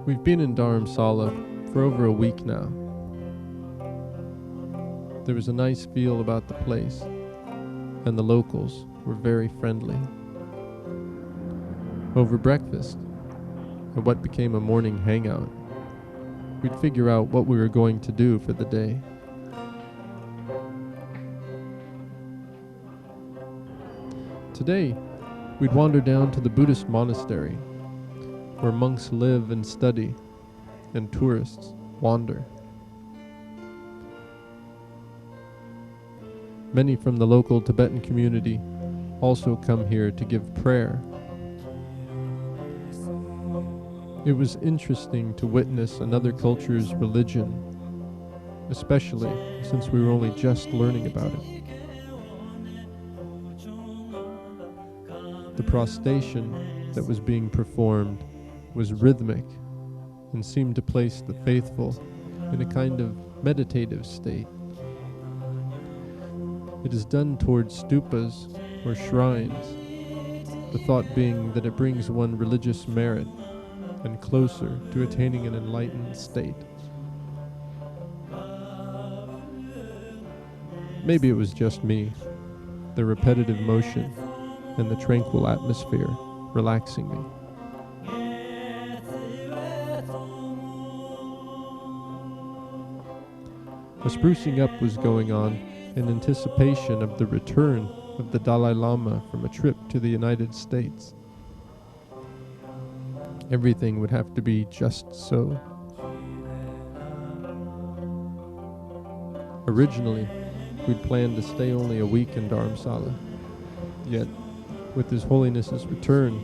We've been in Dharamsala for over a week now. There was a nice feel about the place, and the locals were very friendly. Over breakfast, at what became a morning hangout, we'd figure out what we were going to do for the day. Today, we'd wander down to the Buddhist monastery, where monks live and study, and tourists wander. Many from the local Tibetan community also come here to give prayer. It was interesting to witness another culture's religion, especially since we were only just learning about it. The prostration that was being performed was rhythmic and seemed to place the faithful in a kind of meditative state. It is done towards stupas or shrines, the thought being that it brings one religious merit and closer to attaining an enlightened state. Maybe it was just me, the repetitive motion and the tranquil atmosphere relaxing me. A sprucing up was going on in anticipation of the return of the Dalai Lama from a trip to the United States. Everything would have to be just so. Originally, we'd planned to stay only a week in Dharamsala. Yet, with His Holiness's return,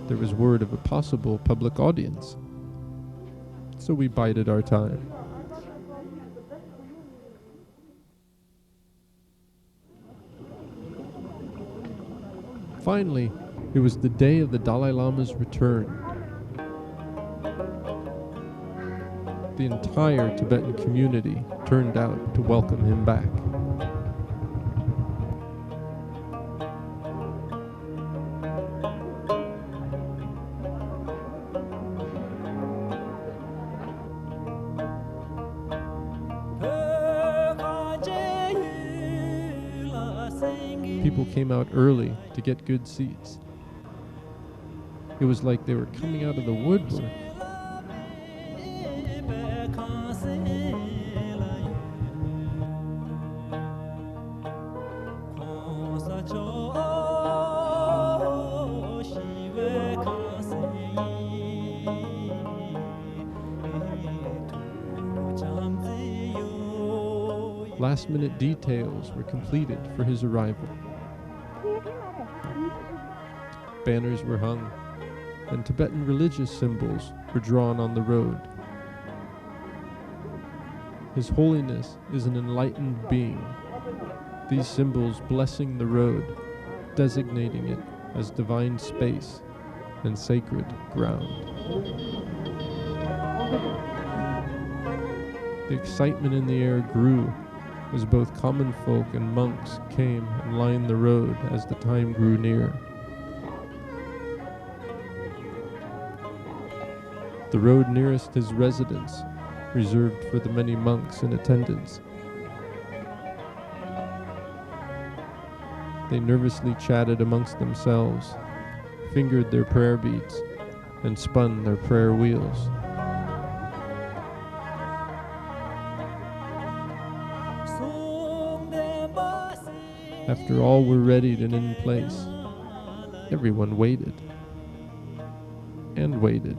there was word of a possible public audience. So we bided our time. Finally, it was the day of the Dalai Lama's return. The entire Tibetan community turned out to welcome him back. People came out early to get good seats. It was like they were coming out of the woodwork. Last-minute details were completed for his arrival. Banners were hung, and Tibetan religious symbols were drawn on the road. His Holiness is an enlightened being, these symbols blessing the road, designating it as divine space and sacred ground. The excitement in the air grew as both common folk and monks came and lined the road as the time grew near. The road nearest his residence, reserved for the many monks in attendance. They nervously chatted amongst themselves, fingered their prayer beads, and spun their prayer wheels. After all were readied and in place, everyone waited and waited.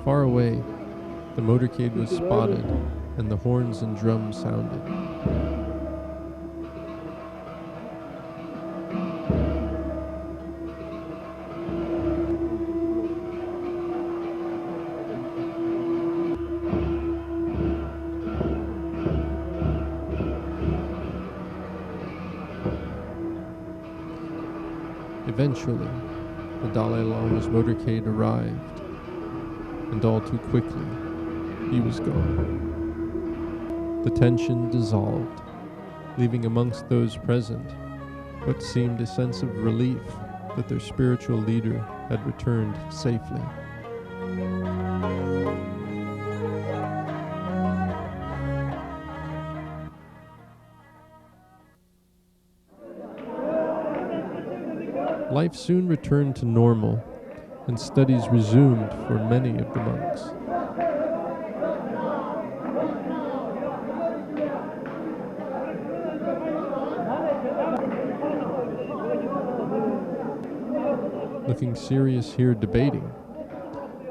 Far away, the motorcade was spotted and the horns and drums sounded. Eventually, the Dalai Lama's motorcade arrived, and all too quickly, he was gone. The tension dissolved, leaving amongst those present what seemed a sense of relief that their spiritual leader had returned safely. Life soon returned to normal, and studies resumed for many of the monks. Looking serious here debating,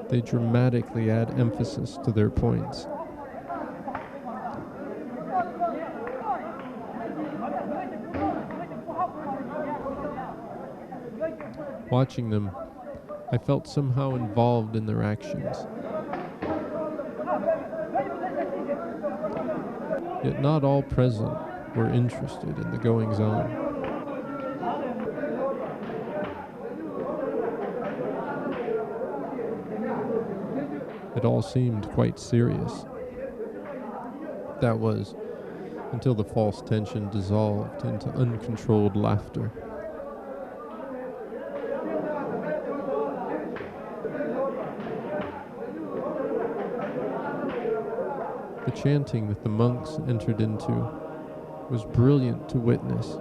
they dramatically add emphasis to their points. Watching them, I felt somehow involved in their actions. Yet not all present were interested in the goings-on. It all seemed quite serious. That was, until the false tension dissolved into uncontrolled laughter. The chanting that the monks entered into was brilliant to witness.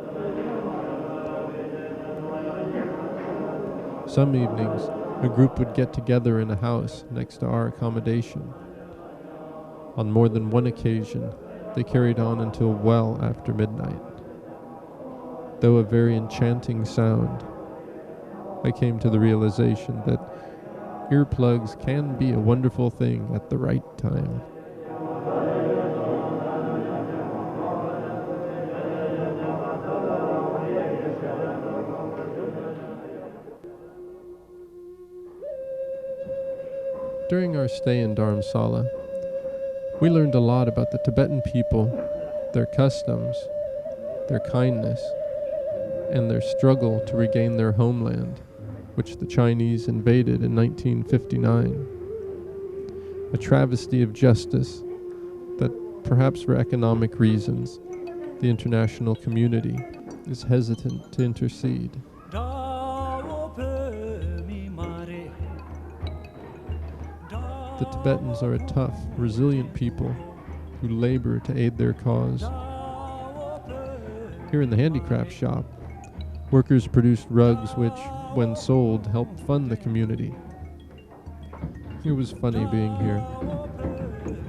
Some evenings, a group would get together in a house next to our accommodation. On more than one occasion, they carried on until well after midnight. Though a very enchanting sound, I came to the realization that earplugs can be a wonderful thing at the right time. During our stay in Dharamsala, we learned a lot about the Tibetan people, their customs, their kindness, and their struggle to regain their homeland, which the Chinese invaded in 1959. A travesty of justice that, perhaps for economic reasons, the international community is hesitant to intercede. The Tibetans are a tough, resilient people who labor to aid their cause. Here in the handicraft shop, workers produced rugs which, when sold, helped fund the community. It was funny being here.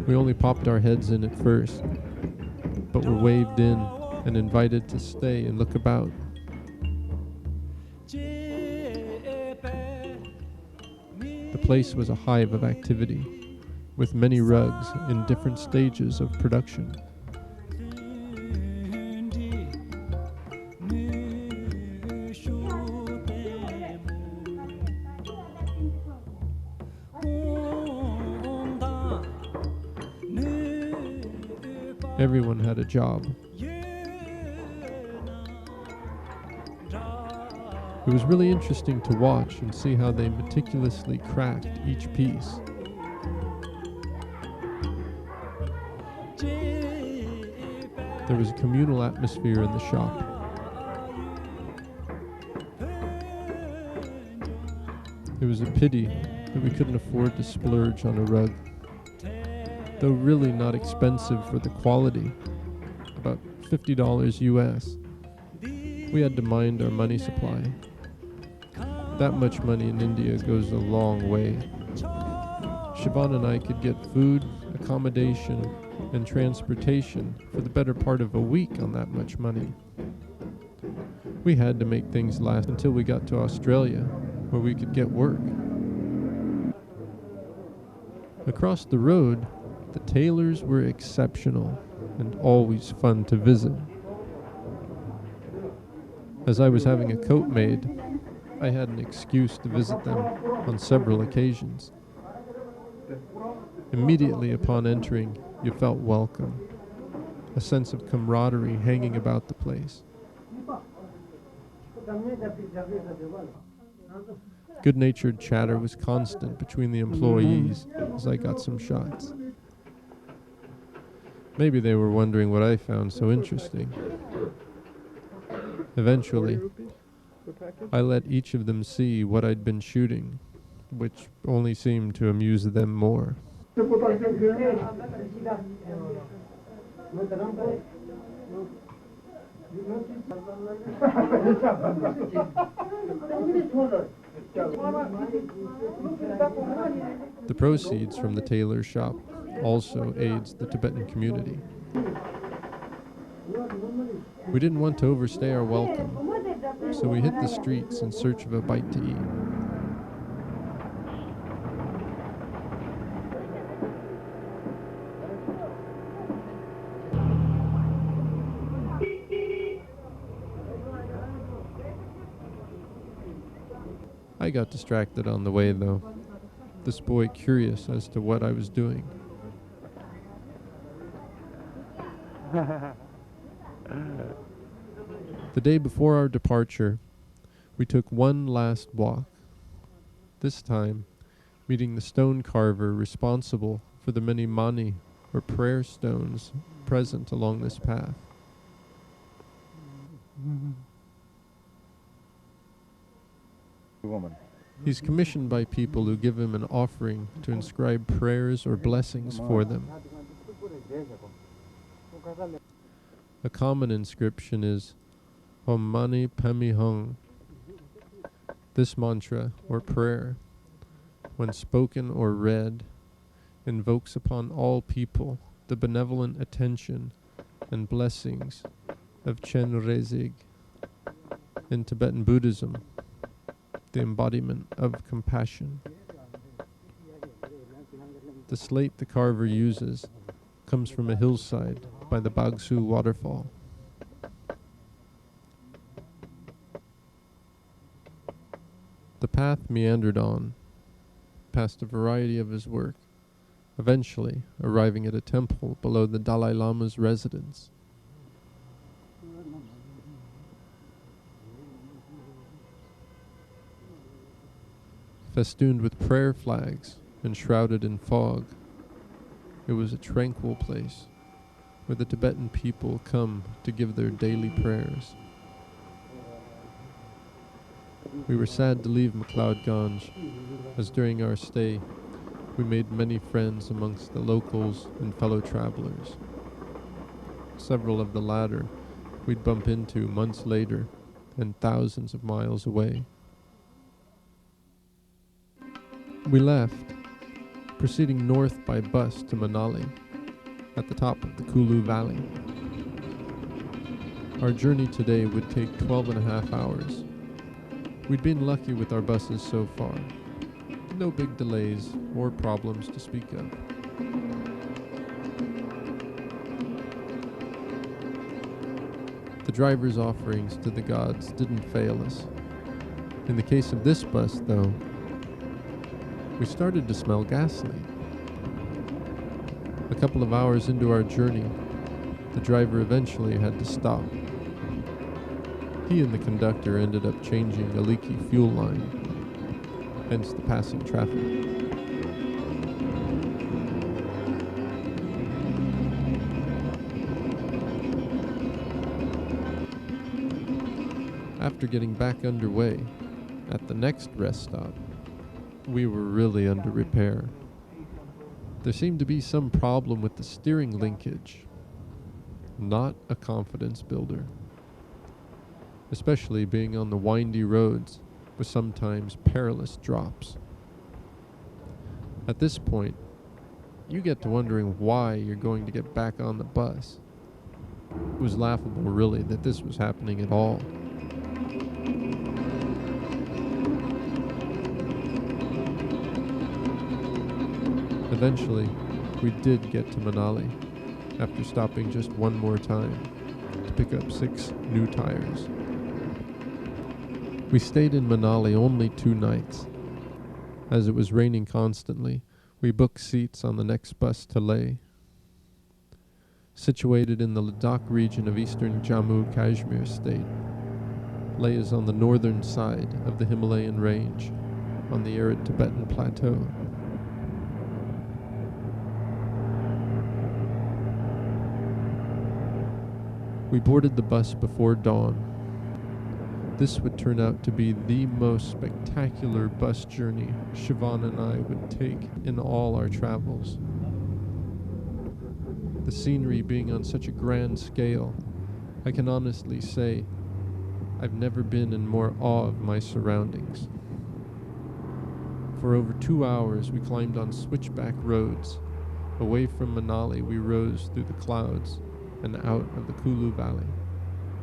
We only popped our heads in at first, but were waved in and invited to stay and look about. The place was a hive of activity, with many rugs in different stages of production. Everyone had a job. It was really interesting to watch and see how they meticulously craft each piece. There was a communal atmosphere in the shop. It was a pity that we couldn't afford to splurge on a rug. Though really not expensive for the quality, about $50 US, we had to mind our money supply. That much money in India goes a long way. Siobhan and I could get food, accommodation, and transportation for the better part of a week on that much money. We had to make things last until we got to Australia, where we could get work. Across the road, the tailors were exceptional and always fun to visit. As I was having a coat made, I had an excuse to visit them on several occasions. Immediately upon entering, you felt welcome, a sense of camaraderie hanging about the place. Good-natured chatter was constant between the employees as I got some shots. Maybe they were wondering what I found so interesting. Eventually, I let each of them see what I'd been shooting, which only seemed to amuse them more. The proceeds from the tailor's shop also aids the Tibetan community. We didn't want to overstay our welcome, so we hit the streets in search of a bite to eat. I got distracted on the way, though, this boy curious as to what I was doing. The day before our departure, we took one last walk, this time meeting the stone carver responsible for the many mani, or prayer stones, present along this path. He's commissioned by people who give him an offering to inscribe prayers or blessings for them. A common inscription is Om Mani Padme Hung. This mantra, or prayer, when spoken or read, invokes upon all people the benevolent attention and blessings of Chen Rezig. In Tibetan Buddhism, the embodiment of compassion. The slate the carver uses comes from a hillside by the Bagsu waterfall. The path meandered on, past a variety of his work, eventually arriving at a temple below the Dalai Lama's residence. Festooned with prayer flags and shrouded in fog, it was a tranquil place where the Tibetan people come to give their daily prayers. We were sad to leave McLeod Ganj, as during our stay we made many friends amongst the locals and fellow travelers. Several of the latter we'd bump into months later and thousands of miles away. We left, proceeding north by bus to Manali, at the top of the Kulu Valley. Our journey today would take 12.5 hours. We'd been lucky with our buses so far. No big delays or problems to speak of. The driver's offerings to the gods didn't fail us. In the case of this bus, though, we started to smell gasoline. A couple of hours into our journey, the driver eventually had to stop. He and the conductor ended up changing a leaky fuel line, hence the passing traffic. After getting back underway, at the next rest stop, we were really under repair. There seemed to be some problem with the steering linkage. Not a confidence builder. Especially being on the windy roads with sometimes perilous drops. At this point, you get to wondering why you're going to get back on the bus. It was laughable, really, that this was happening at all. Eventually, we did get to Manali, after stopping just one more time to pick up 6 new tires. We stayed in Manali only 2 nights. As it was raining constantly, we booked seats on the next bus to Leh. Situated in the Ladakh region of eastern Jammu Kashmir state, Leh is on the northern side of the Himalayan range, on the arid Tibetan plateau. We boarded the bus before dawn. This would turn out to be the most spectacular bus journey Siobhan and I would take in all our travels. The scenery being on such a grand scale, I can honestly say I've never been in more awe of my surroundings. For over 2 hours we climbed on switchback roads. Away from Manali we rose through the clouds and out of the Kulu Valley.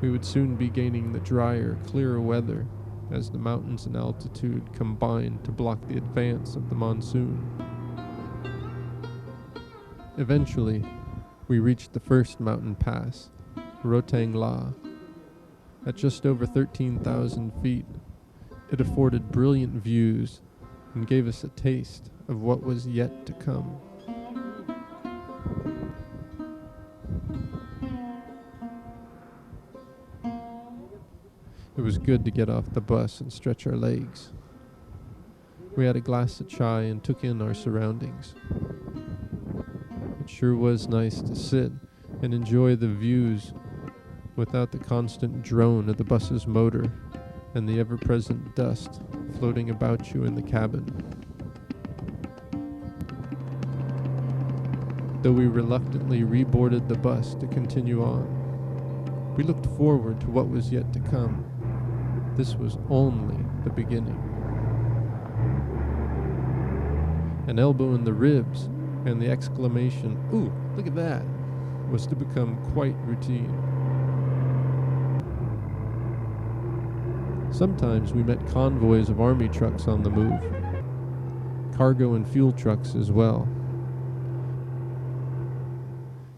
We would soon be gaining the drier, clearer weather as the mountains and altitude combined to block the advance of the monsoon. Eventually, we reached the first mountain pass, Rotang La. At just over 13,000 feet, it afforded brilliant views and gave us a taste of what was yet to come. It was good to get off the bus and stretch our legs. We had a glass of chai and took in our surroundings. It sure was nice to sit and enjoy the views without the constant drone of the bus's motor and the ever-present dust floating about you in the cabin. Though we reluctantly reboarded the bus to continue on, we looked forward to what was yet to come. This was only the beginning. An elbow in the ribs and the exclamation, "Ooh, look at that," was to become quite routine. Sometimes we met convoys of army trucks on the move, cargo and fuel trucks as well.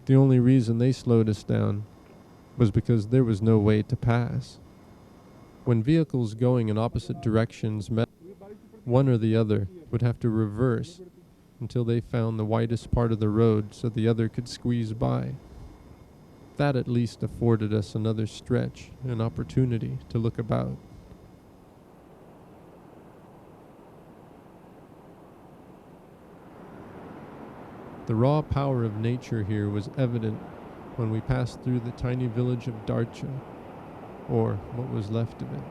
The only reason they slowed us down was because there was no way to pass. When vehicles going in opposite directions met, one or the other would have to reverse until they found the widest part of the road so the other could squeeze by. That at least afforded us another stretch, an opportunity to look about. The raw power of nature here was evident when we passed through the tiny village of Darcha, or what was left of it.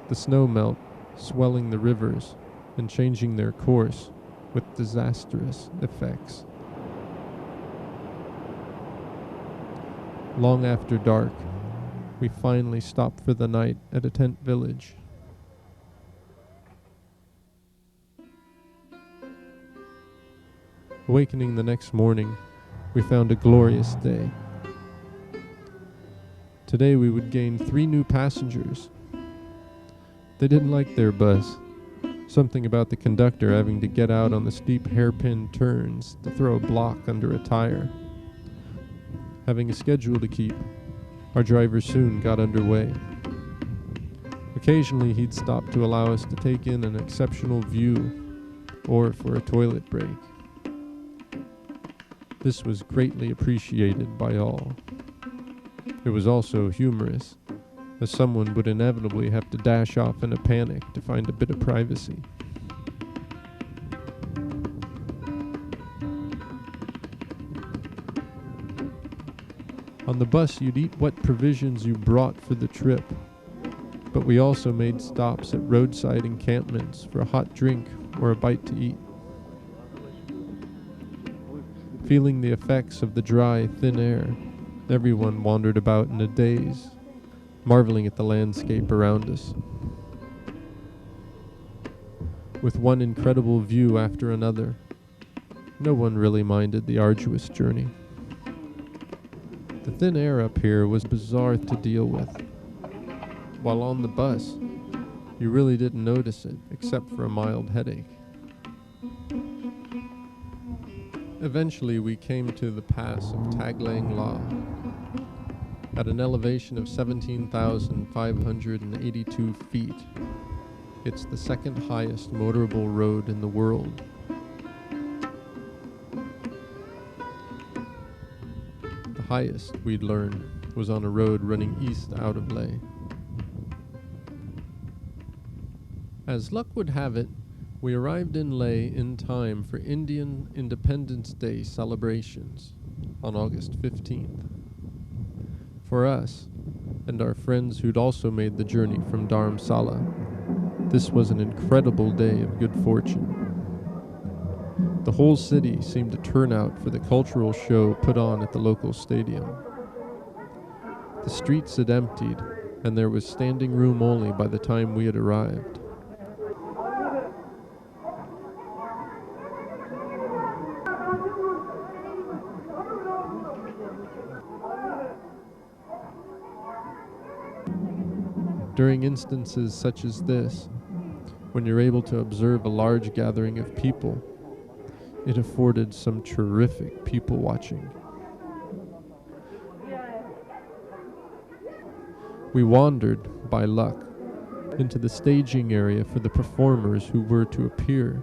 The snow melt, swelling the rivers and changing their course with disastrous effects. Long after dark, we finally stopped for the night at a tent village. Awakening the next morning, we found a glorious day. Today we would gain 3 new passengers. They didn't like their bus. Something about the conductor having to get out on the steep hairpin turns to throw a block under a tire. Having a schedule to keep, our driver soon got underway. Occasionally he'd stop to allow us to take in an exceptional view or for a toilet break. This was greatly appreciated by all. It was also humorous, as someone would inevitably have to dash off in a panic to find a bit of privacy. On the bus, you'd eat what provisions you brought for the trip, but we also made stops at roadside encampments for a hot drink or a bite to eat. Feeling the effects of the dry, thin air, everyone wandered about in a daze, marveling at the landscape around us. With one incredible view after another, no one really minded the arduous journey. The thin air up here was bizarre to deal with. While on the bus, you really didn't notice it, except for a mild headache. Eventually we came to the pass of Taglang La. At an elevation of 17,582 feet, it's the second highest motorable road in the world. The highest, we'd learned, was on a road running east out of Leh. As luck would have it, we arrived in Leh in time for Indian Independence Day celebrations on August 15th. For us, and our friends who'd also made the journey from Dharamsala, this was an incredible day of good fortune. The whole city seemed to turn out for the cultural show put on at the local stadium. The streets had emptied, and there was standing room only by the time we had arrived. During instances such as this, when you're able to observe a large gathering of people, it afforded some terrific people watching. We wandered, by luck, into the staging area for the performers who were to appear.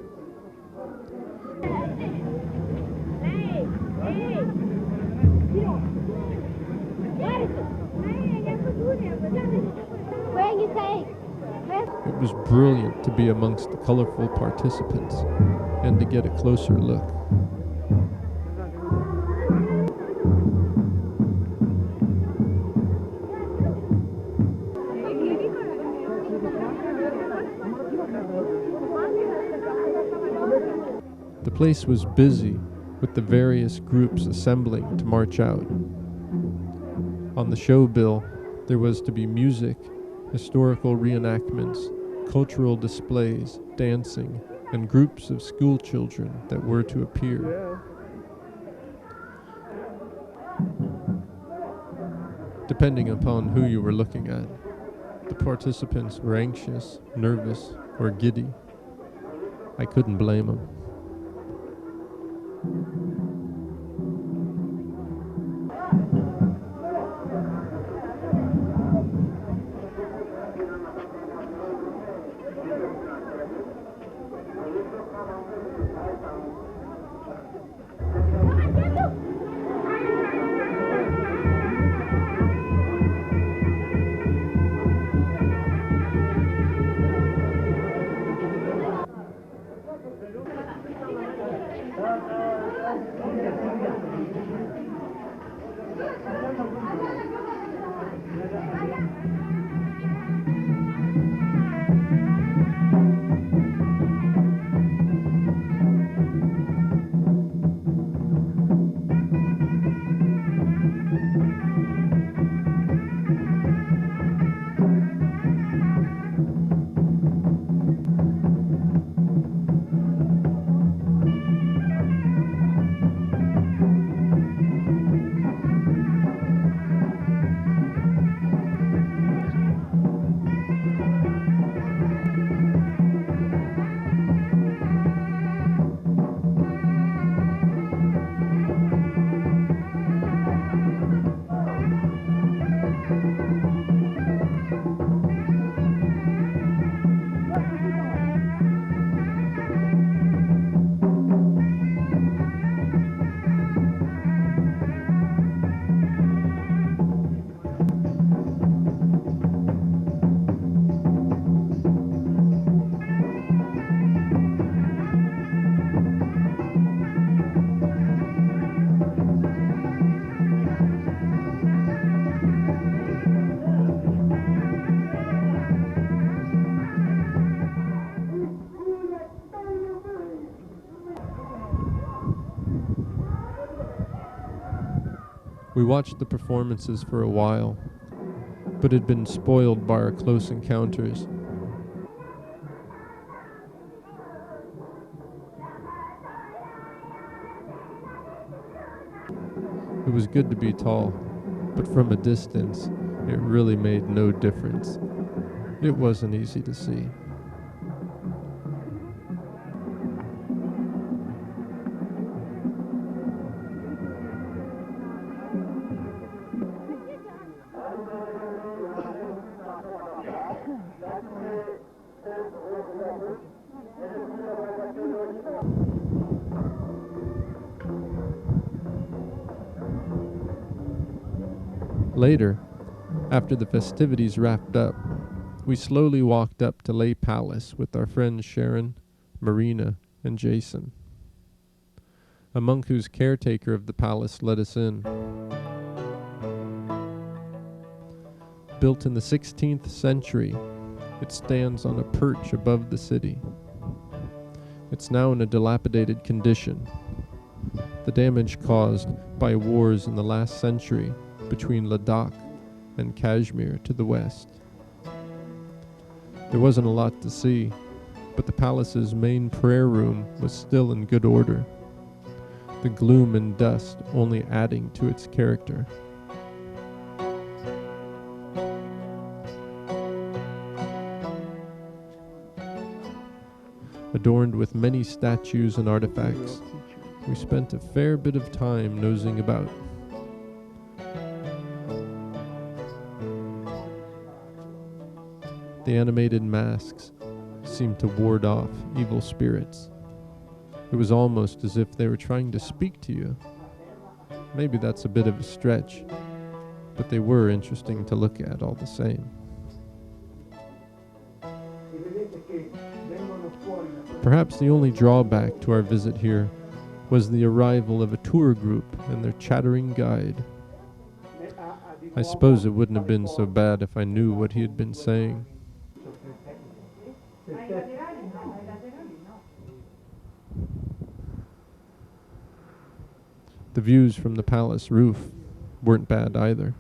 It was brilliant to be amongst the colorful participants and to get a closer look. The place was busy with the various groups assembling to march out. On the show bill, there was to be music, historical reenactments, cultural displays, dancing, and groups of school children that were to appear. Depending upon who you were looking at, the participants were anxious, nervous, or giddy. I couldn't blame them. We watched the performances for a while, but had been spoiled by our close encounters. It was good to be tall, but from a distance, it really made no difference. It wasn't easy to see. Later, after the festivities wrapped up, We slowly walked up to Lay Palace with our friends Sharon, Marina, and Jason. A monk who's caretaker of the palace let us in. Built in the 16th century, it stands on a perch above the city. It's now in a dilapidated condition, the damage caused by wars in the last century between Ladakh and Kashmir to the west. There wasn't a lot to see, but the palace's main prayer room was still in good order, the gloom and dust only adding to its character. Adorned with many statues and artifacts, we spent a fair bit of time nosing about. The animated masks seemed to ward off evil spirits. It was almost as if they were trying to speak to you. Maybe that's a bit of a stretch, but they were interesting to look at all the same. Perhaps the only drawback to our visit here was the arrival of a tour group and their chattering guide. I suppose it wouldn't have been so bad if I knew what he had been saying. The views from the palace roof weren't bad either.